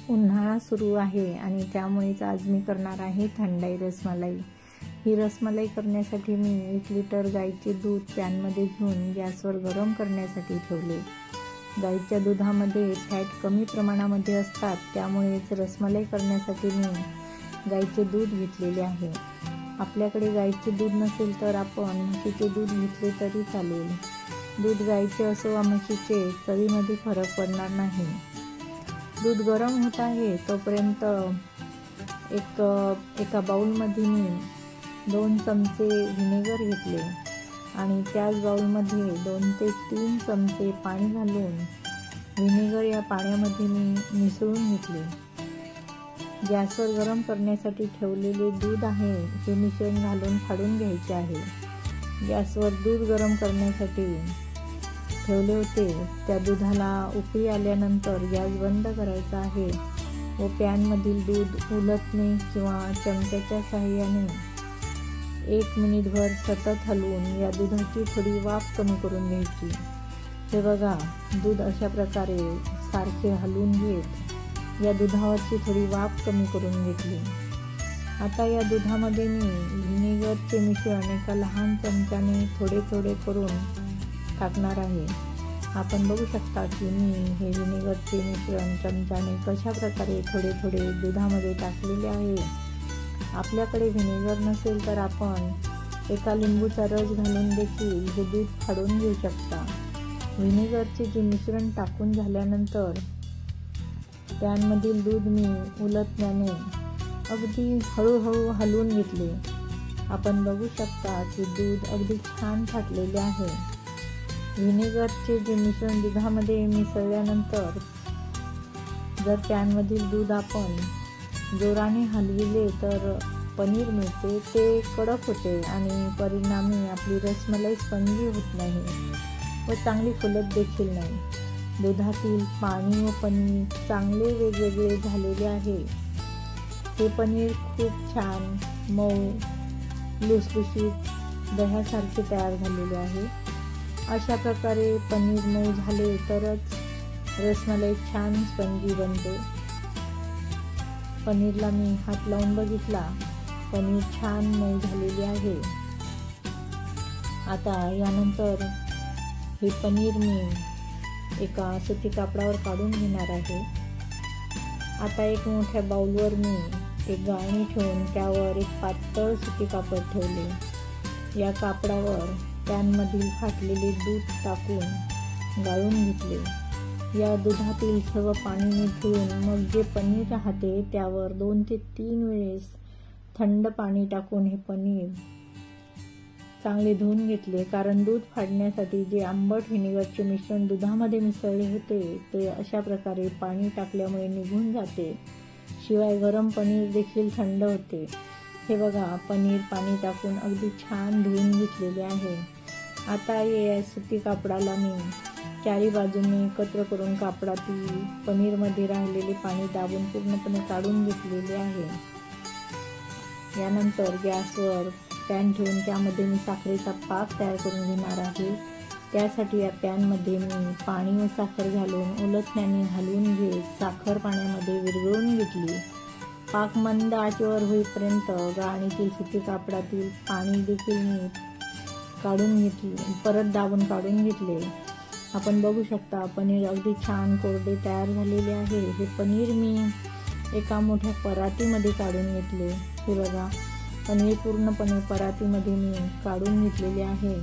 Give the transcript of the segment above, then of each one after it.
उन्हाळा सुरू आहे आणि त्यामुळेच आज मी करणार आहे थंडाई रसमलाई। ही रसमलाई करण्यासाठी मी 1 लिटर गाईचे दूध पॅनमध्ये घेऊन गॅसवर गरम करण्यासाठी ठेवले। गाईच्या दुधामध्ये फॅट कमी प्रमाणामध्ये असतात, त्यामुळेच रसमलाई करण्यासाठी मी गाईचे दूध घेतलेले आहे। आपल्याकडे गाईचे दूध नसेल तर आपण म्हशीचे दूध घेतले तरी चालेल। दूध गाईचे असो वा म्हशीचे, चवीमध्ये फरक पडणार नाही। दूध गरम होत आहे तोपर्यंत एका बाउलमध्ये मी 2 चमचे व्हिनेगर घेतले आणि त्याच बाउलमध्ये 2 ते 3 चमचे पाणी घालून व्हिनेगर या पाण्यामध्ये मी मिसळून घेतले। गॅसवर गरम करण्यासाठी ठेवलेले दूध आहे हे मिश्रण घालून फाडून घ्यायचे आहे। गॅसवर दूध गरम करण्यासाठी ठेवले होते, त्या दुधाला उकळी आल्यानंतर गॅस बंद करायचा आहे व पॅनमधील दूध उलटणे किंवा चमच्याच्या साहाय्याने 1 मिनिटभर सतत हलवून या दुधाची थोडी वाफ कमी करून घ्यायची। हे बघा, दूध अशा प्रकारे सारखे हलवून घेत या दुधावरची थोडी वाफ कमी करून घेतली। आता या दुधामध्ये मी व्हिनेगरचे मिश्रण एका लहान चमच्याने थोडे थोडे करून टाकणार आहे। आपण बघू शकता की मी हे व्हिनेगरचे मिश्रण चमच्याने कशा प्रकारे थोडे थोडे दुधामध्ये टाकलेले आहे। आपल्याकडे व्हिनेगर नसेल तर आपण एका लिंबूचा रस घालून देखील हे दूध फाडून घेऊ शकता। व्हिनेगरचे जे मिश्रण टाकून झाल्यानंतर पॅनमधील दूध मी उलटण्याने अगदी हळूहळू हलवून घेतले। आपण बघू शकता की दूध अगदी छान फाटलेले आहे। व्हिनेगरचे जे मिश्रण दुधामध्ये मिसळल्यानंतर जर पॅनमधील दूध आपण जोराने हलविले तर पनीर मिळते, ते कडक होते आणि परिणामी आपली रसमलाई स्पंजी होत नाही व चांगली फुलत देखील नाही। दुधातील पाणी व पनीर चांगले वेगवेगळे झालेले आहे। हे पनीर खूप छान मऊ लुसलुशीत दह्यासारखे तयार झालेले आहे। अशा प्रकारे पनीर मऊ झाले तरच रसमलाई छान स्पंजी बनते। पनीरला मी हात लावून बघितला, पनीर छान मऊ झालेले आहे। आता यानंतर हे पनीर मी एका सुती कापडावर काढून घेणार आहे। आता एक मोठ्या बाउलवर मी एक गाळणी ठेवून त्यावर एक पातळ सुती कापड ठेवले। या कापडावर पॅनमधील फाटलेले दूध टाकून गाळून घेतले। या दुधातील सर्व पाणी निथळून मग जे पनीर राहते त्यावर 2 ते 3 वेळेस थंड पाणी टाकून हे पनीर चांगले धुवून घेतले, कारण दूध फाडण्यासाठी जे आंबट व्हिनेगरचे मिश्रण दुधामध्ये मिसळले होते ते अशा प्रकारे पाणी टाकल्यामुळे निघून जाते। शिवाय गरम पनीर देखील थंड होते। हे बघा, पनीर पाणी टाकून अगदी छान धुवून घेतलेले आहे। आता या सुती कापडाला मी चारी बाजूने एकत्र करून कापडातील पनीरमध्ये राहिलेले पाणी दाबून पूर्णपणे काढून घेतलेले आहे। यानंतर गॅसवर पॅन ठेवून त्यामध्ये मी साखरेचा पाक तयार करून घेणार आहे। त्यासाठी या पॅनमध्ये मी पाणी व साखर घालून उलटण्याने हलवून घेत साखर पाण्यामध्ये विरघळून घेतली। पाक मंद आचेवर होईपर्यंत गाळणीतील सुती कापडातील पाणी देखील मी काढून घेतले, परत दाबून काढून घेतले। आपण बघू शकता पनीर अगदी छान कोरडे तयार झालेले आहे। हे पनीर मी एका मोठ्या परातीमध्ये काढून घेतले। हे बघा, पनीर पूर्णपणे परातीमध्ये मी काढून घेतलेले आहे।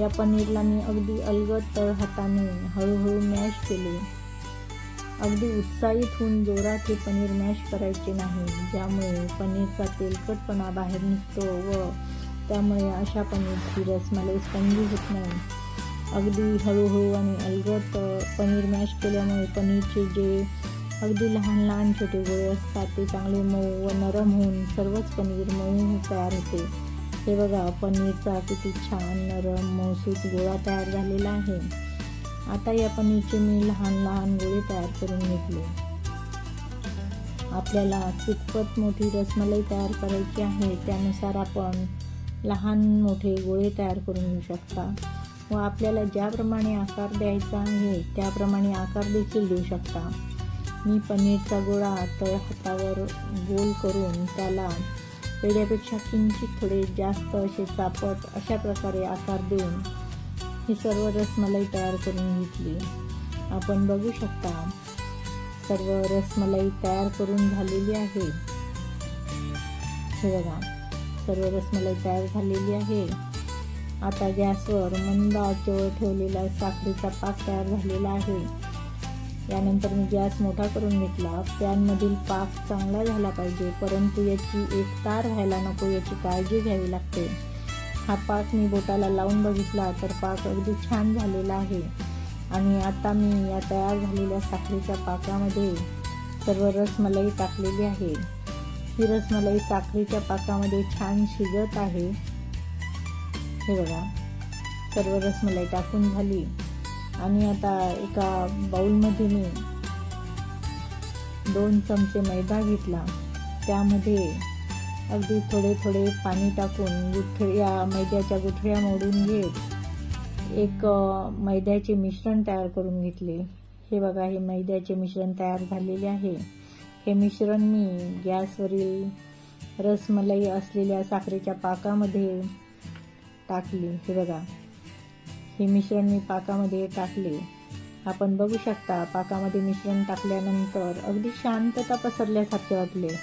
या पनीरला मी अगदी अलगद तळ हाताने हळूहळू मॅश केले। अगदी उत्साहित होऊन जोरात हे पनीर मॅश करायचे नाही, ज्यामुळे पनीरचा तेलकटपणा बाहेर निघतो व त्यामुळे अशा पनीरची रसमलाई स्पंजी होत नाही। अगदी हळूहळू आणि अलगद पनीर मॅश केल्यामुळे पनीरचे जे अगदी लहान लहान छोटे गोळे असतात ते चांगले मऊ व नरम होऊन सर्वच पनीर मऊ तयार होते। हे बघा, पनीरचा किती छान नरम मऊसूत गोळा तयार झालेला आहे। आता या पनीरचे मी लहान लहान गोळे तयार करून घेतले। आपल्याला कितपत मोठी रसमलाई तयार करायची आहे त्यानुसार आपण लहान मोठे गोळे तयार करून घेऊ शकता व आपल्याला ज्याप्रमाणे आकार द्यायचा आहे त्याप्रमाणे आकार देखील देऊ शकता। मी पनीरचा गोळा हातावर गोल करून त्याला पेढ्यापेक्षा किंचित थोडे जास्त असे चापट अशा प्रकारे आकार देऊन ही सर्व रसमलाई तयार करून घेतली। आपण बघू शकता सर्व रसमलाई तयार करून झालेली आहे। हे बघा, सर्व रसमलाई तयार झालेली आहे। आता गॅसवर मंद आचेवर ठेवलेला साखरेचा पाक तयार झालेला आहे। यानंतर मी गॅस मोठा करून घेतला। पॅनमधील पाक चांगला झाला पाहिजे, परंतु याची एक तार व्हायला नको याची काळजी घ्यावी लागते। हा पाक मी बोटाला लावून बघितला तर पाक अगदी छान झालेला आहे। आणि आता मी या तयार झालेल्या साखरेच्या पाकामध्ये सर्व रसमलाई टाकलेली आहे। ही रसमलाई साखरेच्या पाकामध्ये छान शिजत आहे। हे बघा, सर्व रसमलाई टाकून झाली आणि आता एका बाउलमध्ये मी 2 चमचे मैदा घेतला। त्यामध्ये अगदी थोडे थोडे पाणी टाकून मैद्याच्या गुठळ्या मोडून घेत एक मैद्याचे मिश्रण तयार करून घेतले। हे बघा, हे मैद्याचे मिश्रण तयार झालेले आहे। हे मिश्रण मी गॅसवरील रसमलाई असलेल्या साखरेच्या पाकामध्ये टाकले। हे बघा, हे मिश्रण मी पाकामध्ये टाकले। आपण बघू शकता पाकामध्ये मिश्रण टाकल्यानंतर अगदी शांतता पसरल्यासारखे वाटले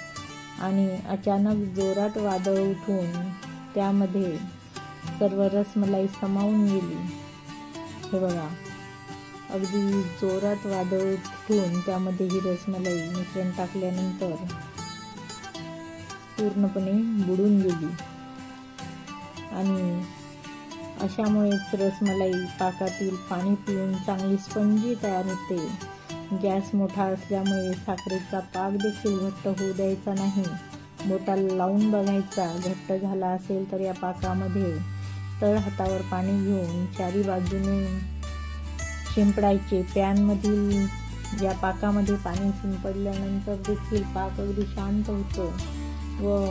आणि अचानक जोरात वादळ उठून त्यामध्ये सर्व रसमलाई समावून गेली। हे बघा, अगदी जोरात वादळ उठून त्यामध्ये ही रसमलाई मिश्रण टाकल्यानंतर पूर्णपणे बुडून गेली आणि अशामुळेच रसमलाई पाकातील पाणी पिऊन चांगली स्पंजी तयार होते। गॅस मोठा असल्यामुळे साखरेचा पाक देखील घट्ट होऊ द्यायचा नाही, बोटाला लावून बघायचा। घट्ट झाला असेल तर या पाकामध्ये तळहातावर पाणी घेऊन चारी बाजूने शिंपडायचे। पॅनमधील या पाकामध्ये पाणी शिंपडल्यानंतर देखील पाक अगदी शांत होतो व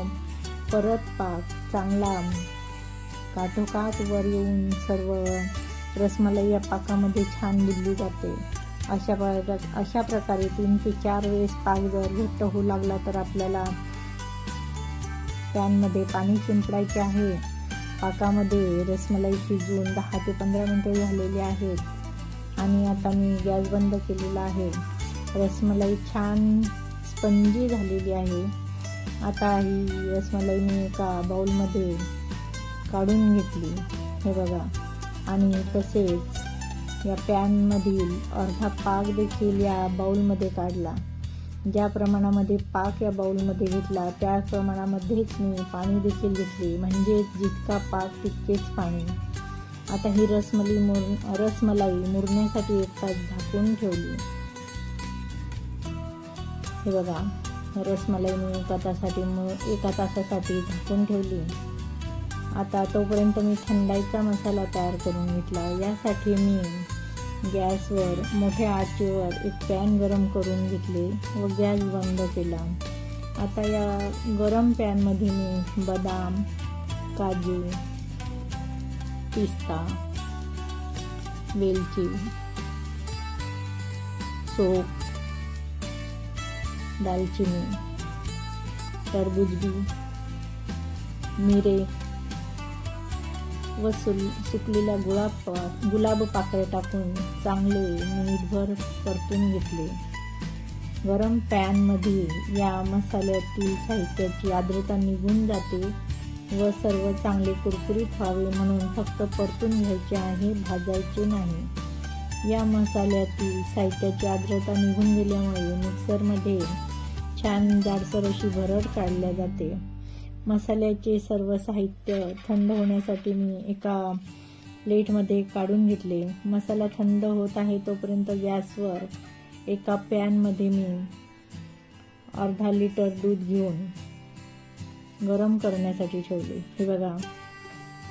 परत पाक चांगला काठोकाठ वर येऊन सर्व रसमलाई या पाकामध्ये छान बुडली जाते। अशा प्रकारे 3 ते 4 वेळेस पाक जर घट्ट होऊ लागला तर आपल्याला पॅनमध्ये पाणी शिंपडायचे आहे। पाकामध्ये रसमलाई शिजून 10 ते 15 मिनिटे झालेली आहेत आणि आता मी गॅस बंद केलेला आहे। रसमलाई छान स्पंजी झालेली आहे। आता ही रसमलाई मी एका बाउलमध्ये काढून घेतली। हे बघा, आणि तसेच या पॅनमधील अर्धा पाक देखील या बाउलमध्ये काढला। ज्या प्रमाणामध्ये पाक या बाउलमध्ये घेतला त्या प्रमाणामध्येच मी पाणी देखील घेतले, म्हणजे जितका पाक तितकेच पाणी। आता ही रसमलाई मुरण्यासाठी 1 तास झाकून ठेवली। हे बघा, रसमलाई मी 1 तासासाठी झाकून ठेवली। आता तोपर्यंत मी थंडाईचा मसाला तयार करून घेतला। यासाठी मी गॅसवर मोठ्या आचेवर एक पॅन गरम करून घेतले व गॅस बंद केला। आता या गरम पॅनमध्ये मी बदाम, काजू, पिस्ता, वेलची, सोप, दालचिनी, टरबूज बी, मिरे व सुकलेल्या गुलाब पाकळ्या टाकून चांगले मिनिटभर परतून घेतले। गरम पॅनमध्ये या मसाल्यातील साहित्याची आर्द्रता निघून जाते व सर्व चांगले कुरकुरीत व्हावे म्हणून फक्त परतून घ्यायचे आहे, भाजायचे नाही। या मसाल्यातील साहित्याची आर्द्रता निघून गेल्यामुळे मिक्सरमध्ये छान जाडसर अशी भरड काढल्या जाते। मसाल्याचे सर्व साहित्य थंड होण्यासाठी मी एका प्लेटमध्ये काढून घेतले। मसाला थंड होत आहे तोपर्यंत गॅसवर एका पॅनमध्ये मी अर्धा लिटर दूध घेऊन गरम करण्यासाठी ठेवले। हे बघा,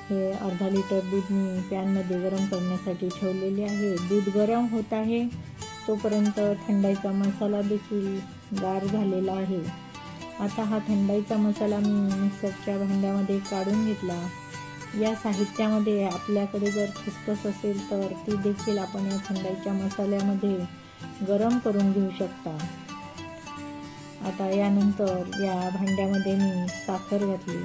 हे अर्धा लिटर दूध मी पॅनमध्ये गरम करण्यासाठी ठेवलेले आहे। दूध गरम होत आहे तोपर्यंत थंडाईचा मसाला देखील गार झालेला आहे। आता हा थंडाईचा मसाला मी मिक्सरच्या भांड्यामध्ये काढून घेतला। या साहित्यामध्ये आपल्याकडे जर खसखस असेल तर ती देखील आपण या थंडाईच्या मसाल्यामध्ये गरम करून घेऊ शकता। आता यानंतर या भांड्यामध्ये मी साखर घातली।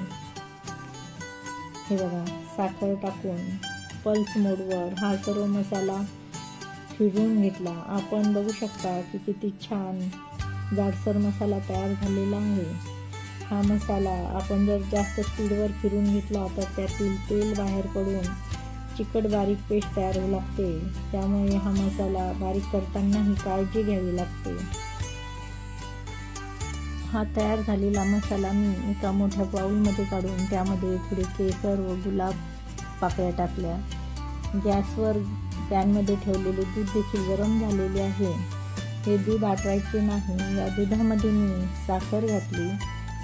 हे बघा, साखर टाकून पल्स मोडवर हा सर्व मसाला फिरवून घेतला। आपण बघू शकता की किती छान जाडसर मसाला तयार झालेला आहे। हा मसाला आपण जर जास्त स्पीडवर फिरवून घेतला तर त्यातील तेल बाहेर पडून चिकट बारीक पेस्ट तयार होऊ लागते। त्यामुळे हा मसाला बारीक करतानाही काळजी घ्यावी लागते। हा तयार झालेला मसाला मी एका मोठ्या बाउलमध्ये काढून त्यामध्ये थोडे केसर व गुलाब पाकळ्या टाकल्या। गॅसवर पॅनमध्ये ठेवलेले दूध देखील गरम झालेले आहे। हे दूध आटवायचे नाही। या दुधामध्ये मी साखर घातली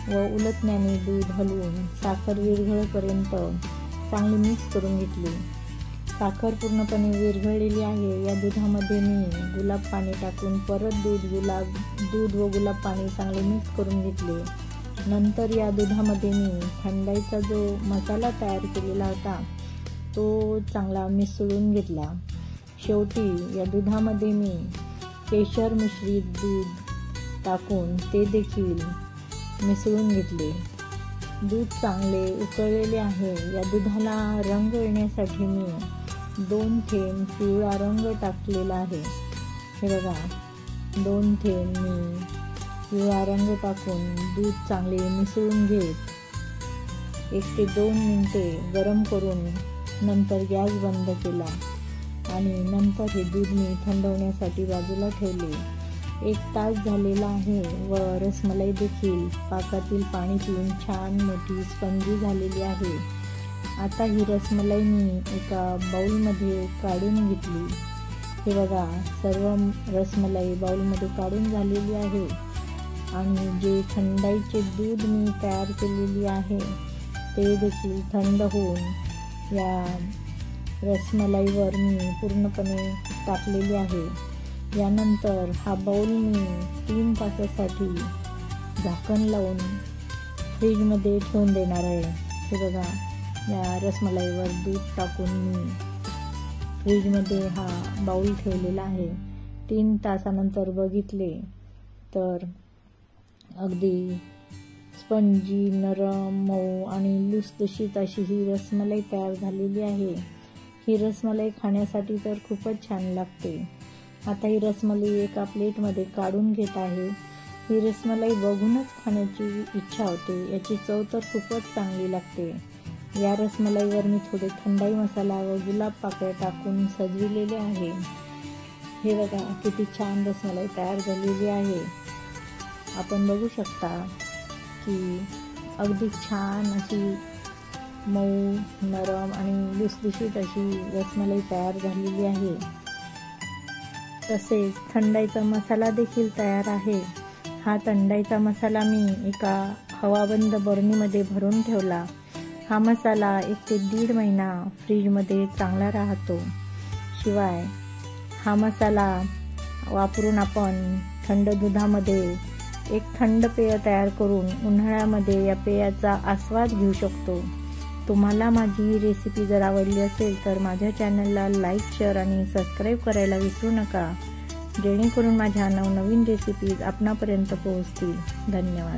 व उलटण्याने दूध हलवून साखर विरघळेपर्यंत चांगली मिक्स करून घेतली। साखर पूर्णपणे विरघळलेली आहे। या दुधामध्ये मी गुलाब पाणी टाकून परत दूध व गुलाब पाणी चांगले मिक्स करून घेतले। नंतर या दुधामध्ये मी थंडाईचा जो मसाला तयार केलेला होता तो चांगला मिसळून घेतला। शेवटी या दुधामध्ये मी केशर मिश्रित दूध टाकून ते देखील मिसळून घेतले। दूध चांगले उकळलेले आहे। या दुधाला रंग येण्यासाठी मी 2 थेंब पिवळा रंग टाकलेला आहे। हे बघा, 2 थेंब मी पिवळा रंग टाकून दूध चांगले मिसळून घेत 1 ते 2 मिनिटे गरम करून नंतर गॅस बंद केला आणि नंतर हे दूध मी थंड होण्यासाठी बाजूला ठेवले। 1 तास झालेला आहे व रसमलाई देखील पाकातील पाणी पिऊन छान मोठी स्पंजी झालेली आहे। आता ही रसमलाई मी एका बाउलमध्ये काढून घेतली। हे बघा, सर्व रसमलाई बाउलमध्ये काढून झालेली आहे आणि जे थंडाईचे दूध मी तयार केलेली आहे ते देखील थंड होऊन या रसमलाईवर मी पूर्णपणे टाकलेली आहे। यानंतर हा बाउल मी 3 तासासाठी झाकण लावून फ्रीजमध्ये ठेवून देणार आहे। हे बघा, या रसमलाईवर दूध टाकून मी फ्रीजमध्ये हा बाउल ठेवलेला आहे। 3 तासानंतर बघितले तर अगदी स्पंजी, नरम, मऊ आणि लुसलुशीत अशी ही रसमलाई तयार झालेली आहे। ही रसमलाई खाण्यासाठी तर खूपच छान लागते। आता ही रसमलाई एका प्लेटमध्ये काढून घेत आहे। ही रसमलाई बघूनच खाण्याची इच्छा होते। याची चव तर खूपच चांगली लागते। या रसमलाईवर मी थोडे थंडाई मसाला व गुलाब पाकळ्या टाकून सजविलेले आहे। हे बघा, किती छान रसमलाई तयार झालेली आहे। आपण बघू शकता की अगदी छान अशी मऊ, नरम आणि लुसलुशीत अशी रसमलाई तयार झालेली आहे। तसेच थंडाईचा मसाला देखील तयार आहे। हा थंडाईचा मसाला मी एका हवाबंद बरणीमध्ये भरून ठेवला। हा मसाला 1 ते 1.5 महिना फ्रीजमध्ये चांगला राहतो। शिवाय हा मसाला वापरून आपण थंड दुधामध्ये एक थंड पेय तयार करून उन्हाळ्यामध्ये या पेयाचा आस्वाद घेऊ शकतो। तुम्हाला माझी ही रेसिपी जर आवडली असेल तर माझ्या चॅनलला लाईक, शेअर आणि सबस्क्राईब करायला विसरू नका, जेणेकरून माझ्या नवनवीन रेसिपीज आपणापर्यंत पोहोचतील। धन्यवाद।